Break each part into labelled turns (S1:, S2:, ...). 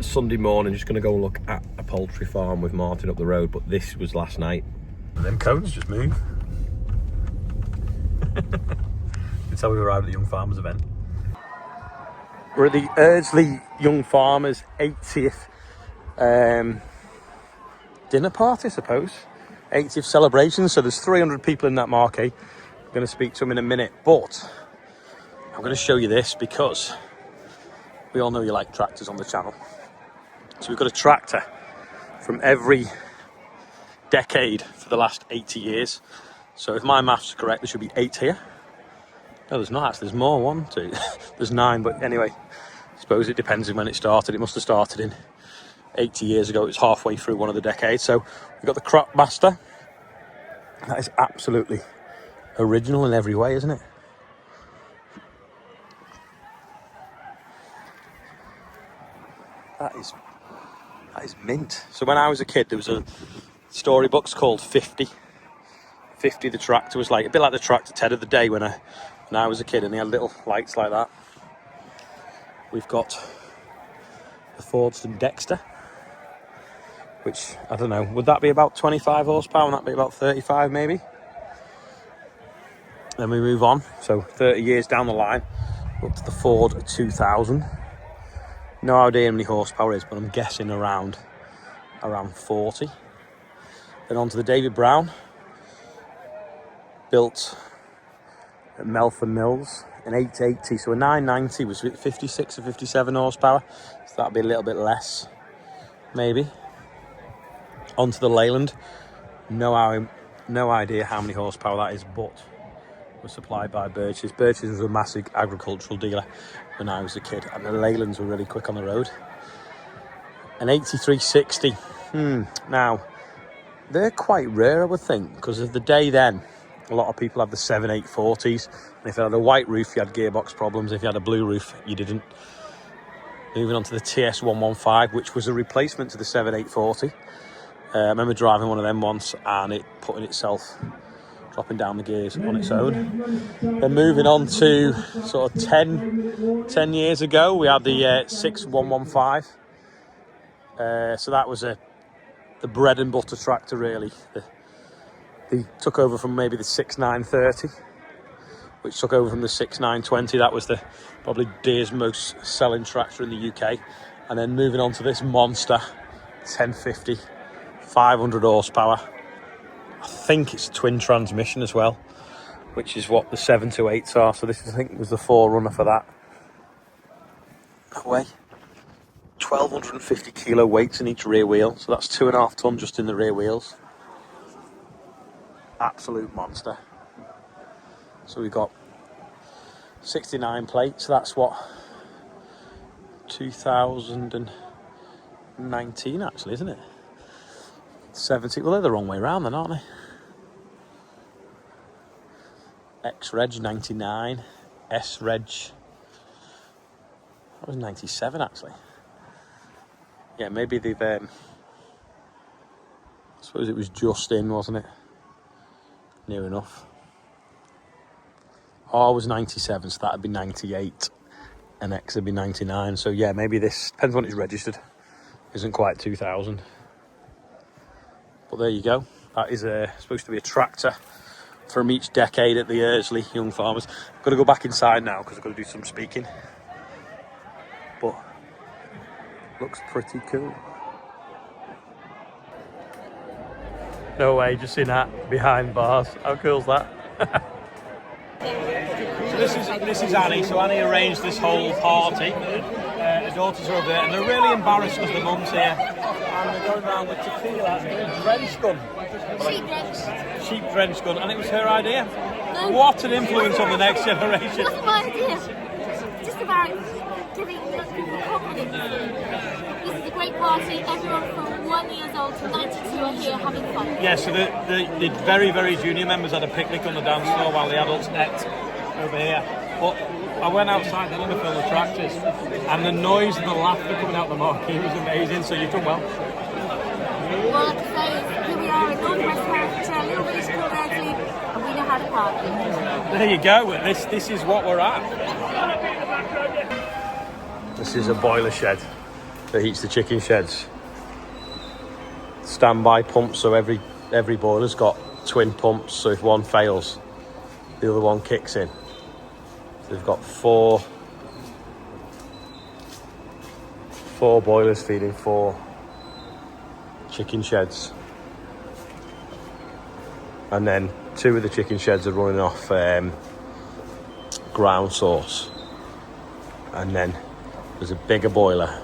S1: Sunday morning, just going to go and look at a poultry farm with Martin up the road, but this was last night.
S2: And them cones just move. That's how we arrived at the Young Farmers event.
S1: We're at the Eardsley Young Farmers 80th dinner party, I suppose. 80th celebration, so there's 300 people in that marquee. I'm going to speak to them in a minute, but I'm going to show you this because we all know you like tractors on the channel. So we've got a tractor from every decade for the last 80 years. So if my maths are correct, there should be 8 here. No, there's not actually, there's more, 1, 2, there's 9, but anyway, I suppose it depends on when it started. It must have started in 80 years ago. It was halfway through one of the decades. So we've got the Crop Master. That is absolutely original in every way, isn't it? That is mint. So when I was a kid, there was a storybooks called 50. 50, the tractor was like a bit like the tractor Ted of the day when I was a kid, and they had little lights like that. We've got the Fordston Dexter, which, I don't know, would that be about 25 horsepower and that be about 35 maybe? Then we move on, so 30 years down the line, up to the Ford 2000. No idea how many horsepower it is, but I'm guessing around 40. Then on to the David Brown, built at Melford Mills in 880, so a 990 was 56 or 57 horsepower, so that'd be a little bit less, maybe. Onto the Leyland, no idea how many horsepower that is, but was supplied by Birch's. Birch's was a massive agricultural dealer when I was a kid, and the Leylands were really quick on the road. An 8360, now, they're quite rare, I would think, because of the day then. A lot of people have the 7840s, and if you had a white roof, you had gearbox problems. If you had a blue roof, you didn't. Moving on to the TS115, which was a replacement to the 7840. I remember driving one of them once, and it putting itself, dropping down the gears on its own. Then moving on to sort of 10 years ago, we had the 6115. So that was the bread and butter tractor, really. They took over from maybe the 6930, which took over from the 6920. That was probably Deere's most selling tractor in the UK. And then moving on to this monster 1050, 500 horsepower. I think it's a twin transmission as well, which is what the 728s are. So this, I think, was the forerunner for that. No way. 1,250 kilo weights in each rear wheel. So that's 2.5 ton just in the rear wheels. Absolute monster. So we've got 69 plates. So that's what, 2019 actually, isn't it? 70. Well, they're the wrong way around then, aren't they? X-Reg 99, S-Reg, that was 97 actually. Yeah, maybe they've, I suppose it was just in, wasn't it? Near enough. R was 97, so that'd be 98, and X would be 99. So yeah, maybe this, depends when it's registered, isn't quite 2000. But there you go. That is supposed to be a tractor from each decade at the Eardsley Young Farmers. I've got to go back inside now because I've got to do some speaking. But looks pretty cool. No way, just seen that behind bars. How cool's that? So this is Annie. So Annie arranged this whole party. Her daughters are over there, and they're really embarrassed because the mum's here. And they're going around with tequila and a drench gun. Sheep drench gun, and it was her idea. No. What an influence on the next generation.
S3: What's my idea? Just about giving people confidence. This is a great party. Everyone from 1 year old to 92 are here having fun.
S1: Yeah, so the very, very junior members had a picnic on the dance floor while the adults ate over here. But I went outside then to film the tractors, and the noise and the laughter coming out the marquee was amazing, so you've done well.
S3: Well, like I say, here we are in North West Herefordshire, a little village called Eardsley, and we know how to party.
S1: There you go, this is what we're at. This is a boiler shed. that heats the chicken sheds. Standby pumps, so every boiler's got twin pumps, so if one fails, the other one kicks in. So they've got four boilers feeding 4 chicken sheds. And then 2 of the chicken sheds are running off ground source. And then there's a bigger boiler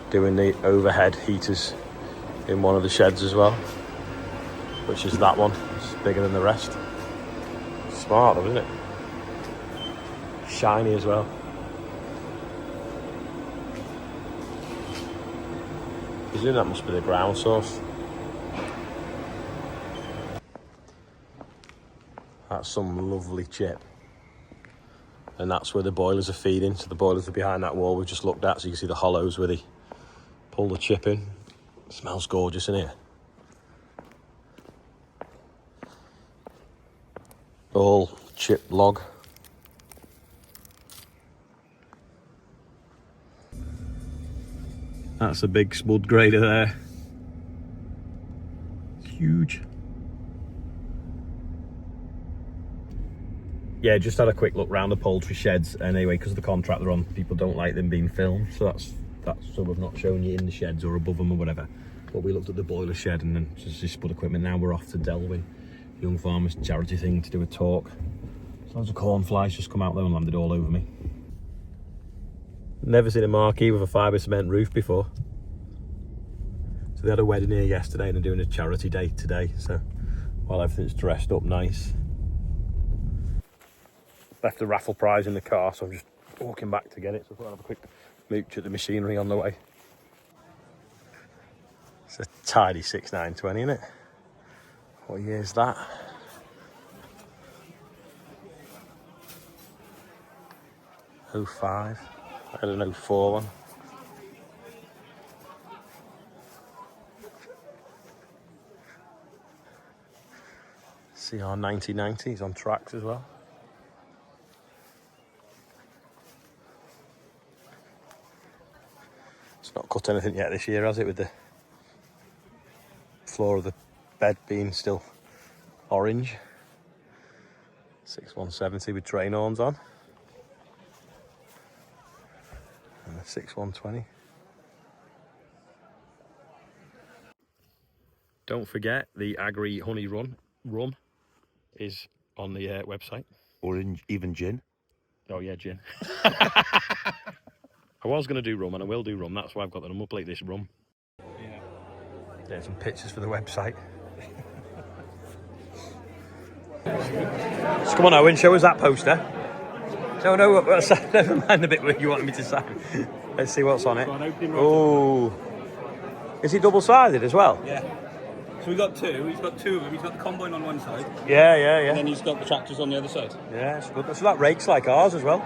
S1: doing the overhead heaters in one of the sheds as well, which is that one. It's bigger than the rest. Smart though, isn't it? Shiny as well. I presume that must be the ground source. That's some lovely chip. And that's where the boilers are feeding. So the boilers are behind that wall we've just looked at, so you can see the hollows where they pull the chip in. It smells gorgeous in here. All chip log. That's a big spud grader there. It's huge. Yeah, just had a quick look round the poultry sheds. Anyway, because of the contract they're on, people don't like them being filmed, so that's so we've not shown you in the sheds or above them or whatever. But we looked at the boiler shed and then just this spud equipment. Now we're off to Delwyn, Young Farmers charity thing, to do a talk. Loads of cornflies just come out there and landed all over me. Never seen a marquee with a fibre cement roof before. So they had a wedding here yesterday and they're doing a charity day today. So while everything's dressed up nice. Left the raffle prize in the car, so I'm just walking back to get it. So I'll have a quick mooch at the machinery on the way. It's a tidy 6920, isn't it? What year is that? '05. I had an '04 one. CR 1990 is on tracks as well. It's not cut anything yet this year, has it, with the floor of the bed being still orange. 6170 with train horns on. And a 6120. Don't forget the Agri Honey Rum is on the website.
S2: Or even gin.
S1: Oh yeah, gin. I was going to do rum and I will do rum. That's why I've got the number plate, this rum. Yeah. There's some pictures for the website. So come on, Owen, show us that poster. No, never mind the bit where you want me to sign. Let's see what's on it. Oh, is it double-sided as well?
S4: Yeah. So we've got 2. He's got 2 of them. He's got the combine on one side.
S1: Yeah.
S4: And then he's got the tractors on the other side.
S1: Yeah, it's good. So that rake's like ours as well.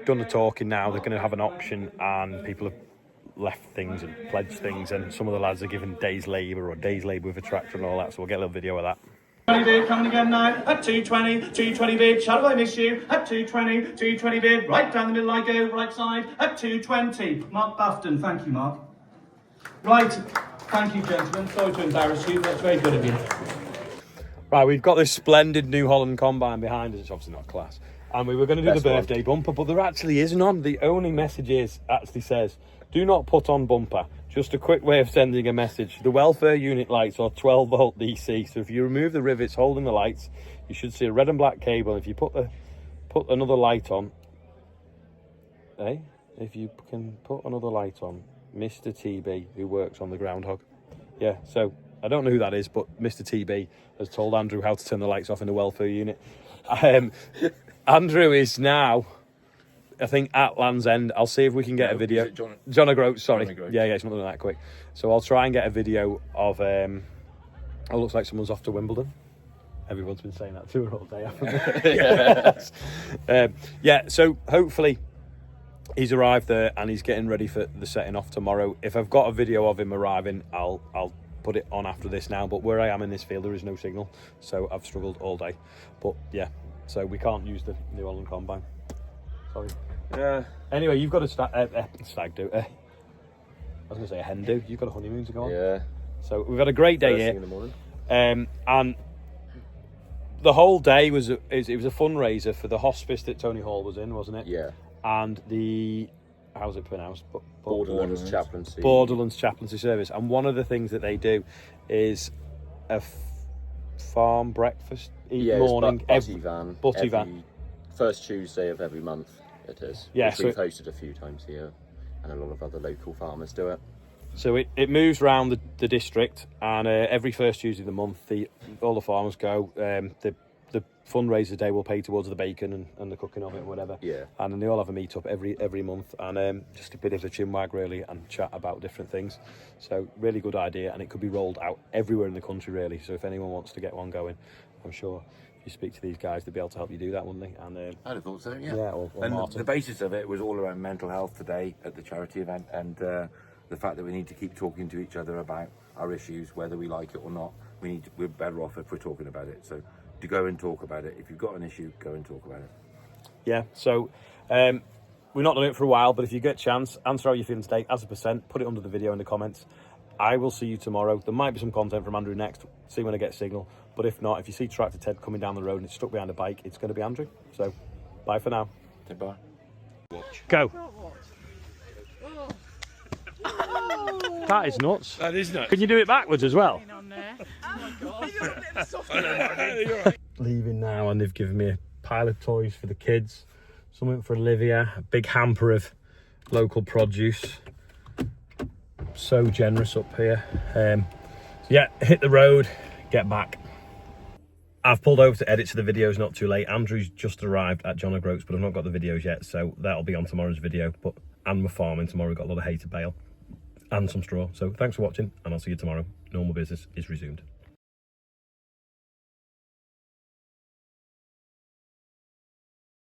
S1: Done the talking now. They're going to have an auction and people have left things and pledged things, and some of the lads are given days labour or days labour with a tractor and all that, so we'll get a little video of that.
S5: 20 bid coming again now at 220 bid, shall I miss you at 220 bid, right down the middle I go, right side at 220. Mark Bafton, thank you, Mark. Right, thank you, gentlemen. Sorry to embarrass you, that's very good of you.
S1: Right, we've got this splendid New Holland combine behind us. It's obviously not class. And we were going to do the birthday bumper, but there actually isn't on. The only message actually says, do not put on bumper. Just a quick way of sending a message. The welfare unit lights are 12 volt DC, so if you remove the rivets holding the lights, you should see a red and black cable. If you put another light on, if you can put another light on, Mr. TB, who works on the groundhog. Yeah, so I don't know who that is, but Mr. TB has told Andrew how to turn the lights off in the welfare unit. Andrew is now, I think, at Land's End. I'll see if we can get a video. John O'Groats, sorry. Yeah, it's not doing that quick. So I'll try and get a video of, it looks like someone's off to Wimbledon. Everyone's been saying that to her all day, haven't they? Yeah, so hopefully he's arrived there and he's getting ready for the setting off tomorrow. If I've got a video of him arriving, I'll put it on after this now. But where I am in this field, there is no signal. So I've struggled all day. But yeah. So we can't use the New Holland combine. Sorry.
S2: Yeah.
S1: Anyway, you've got a stag do. I was going to say a hen do. You've got a honeymoon to go on.
S2: Yeah.
S1: So we've had a great day
S2: First
S1: here.
S2: thing in the morning.
S1: And the whole day was a fundraiser for the hospice that Tony Hall was in, wasn't it?
S2: Yeah.
S1: And the, how's it pronounced?
S2: Borderlands Chaplaincy.
S1: Borderlands Chaplaincy Service. And one of the things that they do is a farm breakfast morning.
S2: Butty van.
S1: Butty van.
S2: First Tuesday of every month it is.
S1: Yeah,
S2: which we've hosted a few times here, and a lot of other local farmers do it.
S1: So it moves around the district, and every first Tuesday of the month, all the farmers go. The fundraiser day will pay towards the bacon and the cooking of it and whatever.
S2: Yeah.
S1: And then they all have a meet up every month, and just a bit of a chinwag really, and chat about different things. So really good idea, and it could be rolled out everywhere in the country really. So if anyone wants to get one going, I'm sure if you speak to these guys, they'd be able to help you do that, wouldn't they? And
S6: I'd have thought so, yeah.
S1: Yeah, or
S6: and
S1: Martin.
S6: the basis of it was all around mental health today at the charity event, and the fact that we need to keep talking to each other about our issues, whether we like it or not. We're better off if we're talking about it. So to go and talk about it. If you've got an issue, go and talk about it.
S1: Yeah, so we've not done it for a while, but if you get a chance, answer how you're feeling today as a percent, put it under the video in the comments. I will see you tomorrow. There might be some content from Andrew next, see when I get signal. But if not, if you see Tractor Ted coming down the road and it's stuck behind a bike, it's going to be Andrew. So, bye for now.
S6: Goodbye.
S1: Go. That is nuts.
S4: That is nuts.
S1: Can you do it backwards as well? Leaving now, and they've given me a pile of toys for the kids, something for Olivia, a big hamper of local produce. So generous up here. Yeah, hit the road, get back. I've pulled over to edit so the video's not too late. Andrew's just arrived at John O'Groats, but I've not got the videos yet, so that'll be on tomorrow's video. And we're farming tomorrow. We've got a lot of hay to bale and some straw. So thanks for watching, and I'll see you tomorrow. Normal business is resumed.